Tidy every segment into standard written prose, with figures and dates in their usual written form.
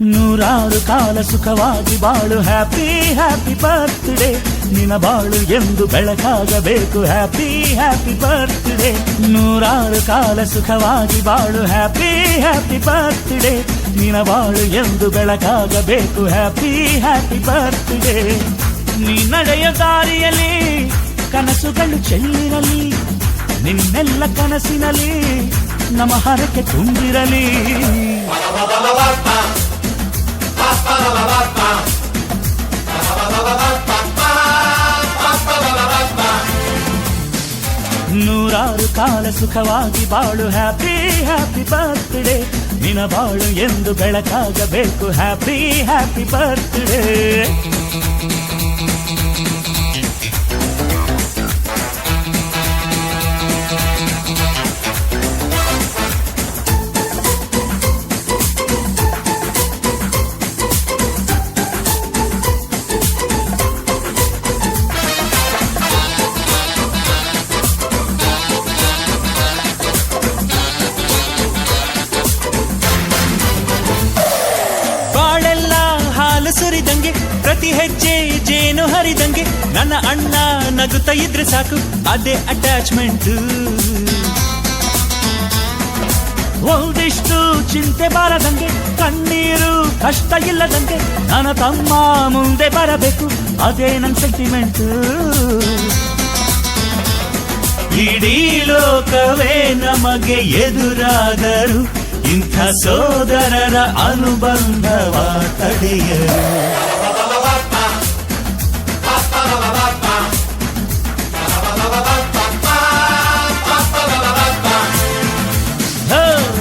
ನೂರಾರು ಕಾಲ ಸುಖವಾಗಿ ಬಾಳು ಹ್ಯಾಪಿ ಹ್ಯಾಪಿ ಬರ್ತ್ಡೇ ನಿನ್ನ ಬಾಳು ಎಂದು ಬೆಳಕಾಗಬೇಕು ಹ್ಯಾಪಿ ಹ್ಯಾಪಿ ಬರ್ತ್ಡೇ ನೂರಾರು ಕಾಲ ಸುಖವಾಗಿ ಬಾಳು ಹ್ಯಾಪಿ ಹ್ಯಾಪಿ ಬರ್ತ್ಡೇ ನಿನ್ನ ಬಾಳು ಎಂದು ಬೆಳಕಾಗಬೇಕು ಹ್ಯಾಪಿ ಹ್ಯಾಪಿ ಬರ್ತ್ಡೇ ನೀ ನಡೆಯ ದಾರಿಯಲ್ಲಿ ಕನಸುಗಳು ಚೆಲ್ಲಿರಲಿ ನಿನ್ನೆಲ್ಲ ಕನಸಿನಲ್ಲಿ ನಮ್ಮ ಹರಕೆ ತುಂಬಿರಲಿ ನೂರಾರು ಕಾಲ ಸುಖವಾಗಿ ಬಾಳು ಹ್ಯಾಪಿ ಹ್ಯಾಪಿ ಬರ್ತ್ಡೇ ನಿನ್ನ ಬಾಳು ಎಂದು ಬೆಳಕಾಗಬೇಕು ಹ್ಯಾಪಿ ಹ್ಯಾಪಿ ಬರ್ತ್ಡೇ ಸುರಿದಂಗೆ ಪ್ರತಿ ಹೆಜ್ಜೆ ಜೇನು ಹರಿದಂಗೆ ನನ್ನ ಅಣ್ಣ ನಗುತ್ತಾ ಇದ್ರೆ ಸಾಕು ಅದೇ ಅಟ್ಯಾಚ್ಮೆಂಟ್ ಒಂದಿಷ್ಟು ಚಿಂತೆ ಬಾರದಂಗೆ ಕಣ್ಣೀರು ಕಷ್ಟ ಇಲ್ಲದಂಗೆ ನನ್ನ ತಮ್ಮ ಮುಂದೆ ಬರಬೇಕು ಅದೇ ನನ್ನ ಸೆಂಟಿಮೆಂಟ್ ಇಡೀ ಲೋಕವೇ ನಮಗೆ ಎದುರಾದರು ಇಂಥ ಸೋದರರ ಅನುಬಂಧವ ತಡೆಯರು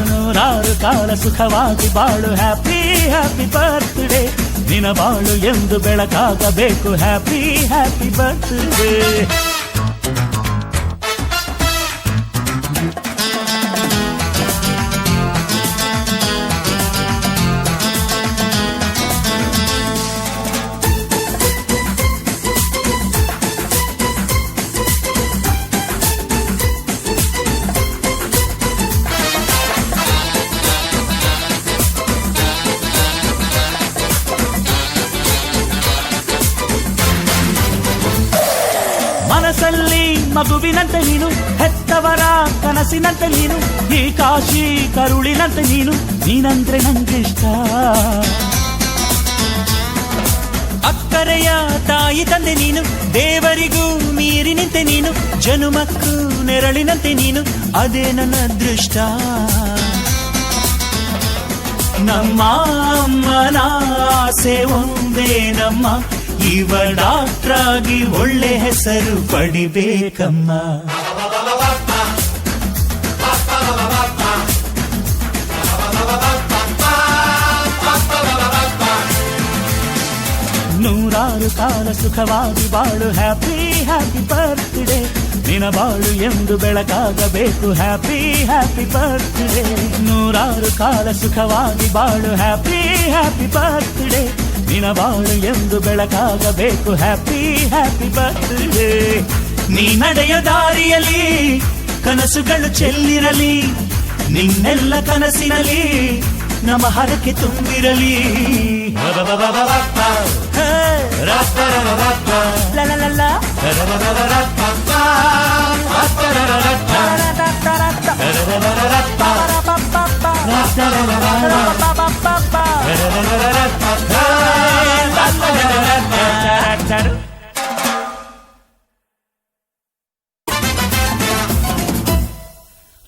ನೂರಾರು ಕಾಲ ಸುಖವಾಗಿ ಬಾಳು ಹ್ಯಾಪಿ ಹ್ಯಾಪಿ ಬರ್ತ್ಡೇ ನಿನ್ನ ಬಾಳು ಎಂದು ಬೆಳಕಾಗಬೇಕು ಹ್ಯಾಪಿ ಹ್ಯಾಪಿ ಬರ್ತ್ಡೇ ಮನಸ್ಸಲ್ಲಿ ಮಗುವಿನಂತೆ ನೀನು ಹೆತ್ತವರ ಕನಸಿನಂತೆ ನೀನು ಈ ಕಾಶಿ ಕರುಳಿನಂತೆ ನೀನಂದ್ರೆ ನಂಗಿಷ್ಟ ಅಕ್ಕರೆಯ ತಾಯಿ ತಂದೆ ನೀನು ದೇವರಿಗೂ ಮೀರಿ ನಿಂತೆ ನೀನು ಜನುಮಕ್ಕೂ ನೆರಳಿನಂತೆ ನೀನು ಅದೇ ನನ್ನ ಅದೃಷ್ಟ ನಮ್ಮ ಅಮ್ಮನ ಆಸೆ ಒಂದೇ ನಮ್ಮ ಇವ ಡಾಕ್ಟ್ರಾಗಿ ಒಳ್ಳೆ ಹೆಸರು ಪಡಿಬೇಕಮ್ಮ ನೂರಾರು ಕಾಲ ಸುಖವಾಗಿ ಬಾಳು ಹ್ಯಾಪಿ ಹ್ಯಾಪಿ ಬರ್ತ್ಡೇ ನಿನ್ನ ಬಾಳು ಎಂದು ಬೆಳಕಾಗಬೇಕು ಹ್ಯಾಪಿ ಹ್ಯಾಪಿ ಬರ್ತ್ಡೇ ನೂರಾರು ಕಾಲ ಸುಖವಾಗಿ ಬಾಳು ಹ್ಯಾಪಿ ಹ್ಯಾಪಿ ಬರ್ತ್ಡೇ ನಿನ್ನ ಬಾಳು ಎಂದು ಬೆಳಕಾಗಬೇಕು ಹ್ಯಾಪಿ ಹ್ಯಾಪಿ ಬರ್ತ್ಡೇ ನೀ ನಡೆಯ ದಾರಿಯಲ್ಲಿ ಕನಸುಗಳು ಚೆಲ್ಲಿರಲಿ ನಿನ್ನೆಲ್ಲ ಕನಸಿನಲ್ಲಿ ನಮ್ಮ ಹರಕೆ ತುಂಬಿರಲಿ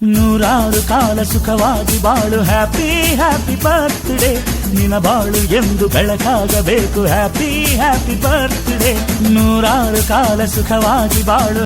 ನೂರಾರು ಕಾಲ ಸುಖವಾಗಿ ಬಾಳು ಹ್ಯಾಪಿ ಹ್ಯಾಪಿ ಬರ್ತ್ಡೇ ನಿನ್ನ ಬಾಳು ಎಂದು ಬೆಳಕಾಗಬೇಕು ಹ್ಯಾಪಿ ಹ್ಯಾಪಿ ಬರ್ತ್ಡೇ ನೂರಾರು ಕಾಲ ಸುಖವಾಗಿ ಬಾಳು